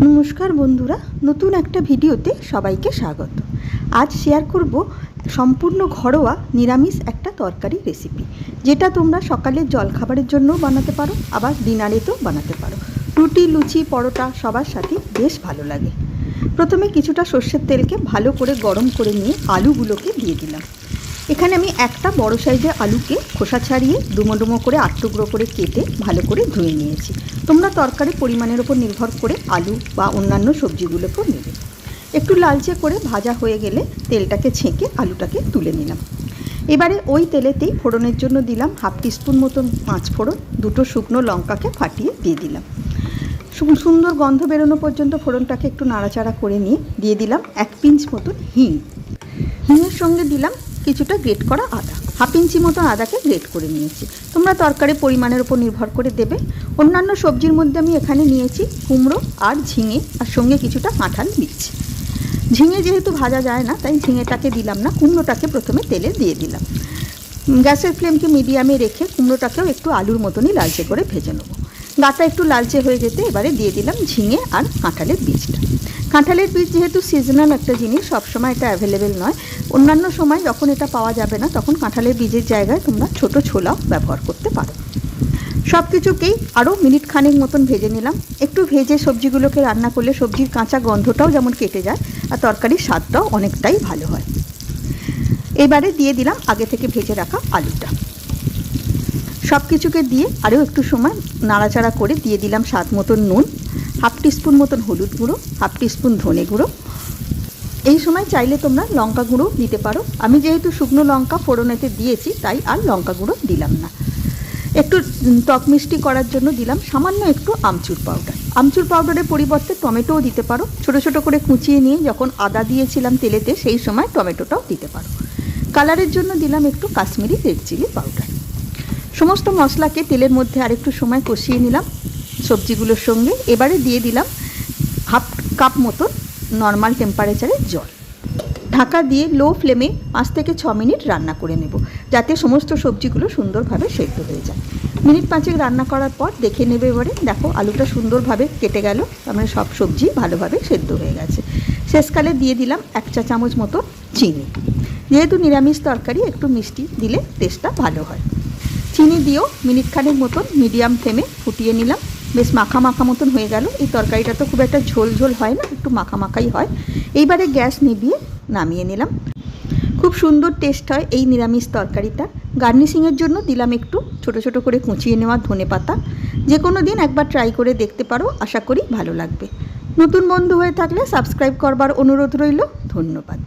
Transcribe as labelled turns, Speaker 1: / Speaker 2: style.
Speaker 1: নমস্কার বন্ধুরা, নতুন একটা ভিডিওতে সবাইকে স্বাগত। আজ শেয়ার করব সম্পূর্ণ ঘরোয়া নিরামিষ একটা তরকারি রেসিপি, যেটা তোমরা সকালের জলখাবারের জন্যও বানাতে পারো, আবার ডিনারেতেও বানাতে পারো। রুটি, লুচি, পরোটা সবার সাথে বেশ ভালো লাগে। প্রথমে কিছুটা সর্ষের তেলকে ভালো করে গরম করে নিয়ে আলুগুলোকে দিয়ে দিলাম। এখানে আমি একটা বড় সাইজের আলুকে খোসা ছাড়িয়ে ডুমো ডুমো করে 8 টুকরো করে কেটে ভালো করে ধুয়ে নিয়েছি। তোমরা তরকারির পরিমাণের ওপর নির্ভর করে আলু বা অন্যান্য সবজিগুলোকেও নেবে। একটু লালচে করে ভাজা হয়ে গেলে তেলটাকে ছেঁকে আলুটাকে তুলে নিলাম। এবারে ওই তেলেতেই ফোড়নের জন্য দিলাম 1/2 টিস্পুন মতন 5 ফোড়ন, 2টো শুকনো লঙ্কাকে ফাটিয়ে দিয়ে দিলাম। সুন্দর গন্ধ বেরোনো পর্যন্ত ফোড়নটাকে একটু নাড়াচাড়া করে নিয়ে দিয়ে দিলাম 1 পিঞ্চ মতন হিং। হিংয়ের সঙ্গে দিলাম কিছুটা গ্রেট করা আদা, 1/2 ইঞ্চি মতো আদাকে গ্রেট করে নিয়েছি। তোমরা তরকারির পরিমাণের উপর নির্ভর করে দেবে। অন্যান্য সবজির মধ্যে আমি এখানে নিয়েছি কুমড়ো আর ঝিঙে, আর সঙ্গে কিছুটা কাঁঠাল বীজ। ঝিঙে যেহেতু ভাজা যায় না, তাই ঝিঙেটাকে দিলাম না, কুমড়োটাকে প্রথমে তেলে দিয়ে দিলাম। গ্যাসের ফ্লেমকে মিডিয়ামে রেখে কুমড়োটাকেও একটু আলুর মতনই লালচে করে ভেজে নেব। গাটা একটু লালচে হয়ে যেতে এবারে দিয়ে দিলাম ঝিঙে আর কাঁঠালের বীজটা। কাঁঠালের বীজ যেহেতু সিজনাল একটা জিনিস, সবসময় এটা অ্যাভেলেবেল নয়। অন্যান্য সময় যখন এটা পাওয়া যাবে না, তখন কাঁঠালের বীজের জায়গায় তোমরা ছোটো ছোলাও ব্যবহার করতে পারো। সব কিছুকেই আরও মিনিট খানেক মতন ভেজে নিলাম। একটু ভেজে সবজিগুলোকে রান্না করলে সবজির কাঁচা গন্ধটাও যেমন কেটে যায়, আর তরকারির স্বাদটাও অনেকটাই ভালো হয়। এবারে দিয়ে দিলাম আগে থেকে ভেজে রাখা আলুটা। সব কিছুকে দিয়ে আরও একটু সময় নাড়াচাড়া করে দিয়ে দিলাম স্বাদ মতন নুন, 1/2 টিস্পুন মতন হলুদ গুঁড়ো, 1/2 টিস্পুন ধনে গুঁড়ো। এই সময় চাইলে তোমরা লঙ্কা গুঁড়ো দিতে পারো। আমি যেহেতু শুকনো লঙ্কা ফোড়নেতে দিয়েছি, তাই আর লঙ্কা গুঁড়ো দিলাম না। একটু টক মিষ্টি করার জন্য দিলাম সামান্য একটু আমচুর পাউডার। আমচুর পাউডারের পরিবর্তে টমেটোও দিতে পারো। ছোটো ছোটো করে কুচিয়ে নিয়ে যখন আদা দিয়েছিলাম তেলেতে, সেই সময় টমেটোটাও দিতে পারো। কালারের জন্য দিলাম একটু কাশ্মীরি রেড চিলি পাউডার। সমস্ত মশলাকে তেলের মধ্যে আরেকটু সময় কষিয়ে নিলাম সবজিগুলোর সঙ্গে। এবারে দিয়ে দিলাম 1/2 কাপ মতন নর্মাল টেম্পারেচারের জল। ঢাকা দিয়ে লো ফ্লেমে 5 থেকে 6 মিনিট রান্না করে নেব, যাতে সমস্ত সবজিগুলো সুন্দরভাবে সেদ্ধ হয়ে যায়। মিনিট 5 রান্না করার পর দেখে নেবে। এবারে দেখো আলুটা সুন্দরভাবে কেটে গেল, তার মানে সব সবজি ভালোভাবে সেদ্ধ হয়ে গেছে। শেষকালে দিয়ে দিলাম 1 চা চামচ মতো চিনি। যেহেতু নিরামিষ তরকারি, একটু মিষ্টি দিলে টেস্টটা ভালো হয়। চিনি দিয়েও মিনিট খানেক মতন মিডিয়াম ফ্লেমে ফুটিয়ে নিলাম। বেশ মাখা মাখা মতন হয়ে গেল। এই তরকারিটা তো খুব একটা ঝোল ঝোল হয় না, একটু মাখা মাখাই হয়। এইবারে গ্যাস নিভিয়ে নামিয়ে নিলাম। খুব সুন্দর টেস্ট হয় এই নিরামিষ তরকারিটা। গার্নিশিংয়ের জন্য দিলাম একটু ছোটো ছোটো করে কুচিয়ে নেওয়া ধনে পাতা। যে কোনো দিন একবার ট্রাই করে দেখতে পারো, আশা করি ভালো লাগবে। নতুন বন্ধু হয়ে থাকলে সাবস্ক্রাইব করবার অনুরোধ রইল। ধন্যবাদ।